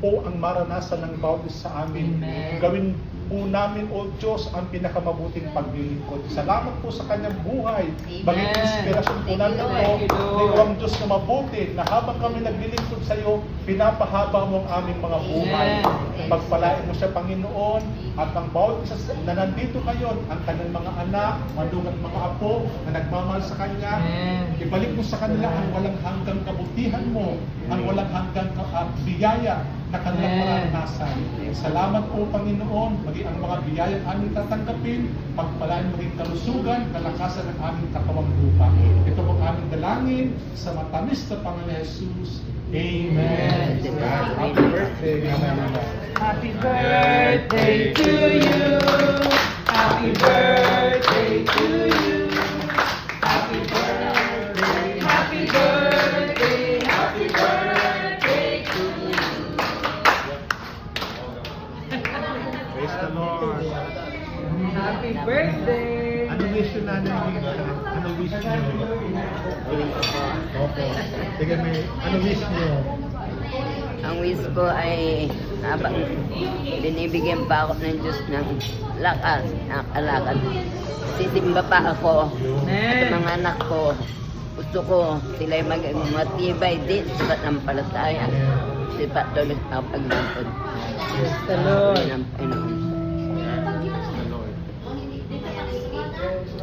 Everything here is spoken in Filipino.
po ang maranasan ng bawat isa sa amin. Amen. Gawin po namin, O Diyos, ang pinakamabuting paglilingkod. Salamat po sa kanyang buhay. Amen. Maging inspirasyon po Thank you, natin Lord. po Thank you, Lord. na ikaw ang Diyos na mabuti, na habang kami naglilingkod sa iyo, pinapahaba mo ang aming mga buhay. Amen. Pagpalain mo siya, Panginoon, at ang bawat isa na nandito ngayon, ang kanyang mga anak, malungat mga apo, na nagmamahal sa kanya, Amen. ibalik mo sa kanila ang walang hanggang kabutihan mo, ang walang hanggang biyaya na kanilang Amen. maranasan. Salamat po, Panginoon, maging ang mga biyayang aming tatanggapin, pagpalain maging kalusugan, kalakasan ng aming katawang lupa. Ito po ang aming dalangin sa matamis na Panginoon Jesus. Amen. Happy birthday. Happy birthday to you. Happy birthday to you. Happy birthday. Happy birthday. Happy birthday to you. Praise the Lord. Happy birthday. Ano wish yun, Nanay Lisa? Ano wish niyo? Opo. Sige, ano wish niyo? Ang wish ko ay habang binibigyan pa ako ng Diyos ng lakas, nakalakad. Sisimba pa ako sa mga anak ko. Gusto ko sila'y maging matibay din sa panampalataya. Si patuloy sa paglingkod. Praise the Lord. Ng Panginoon.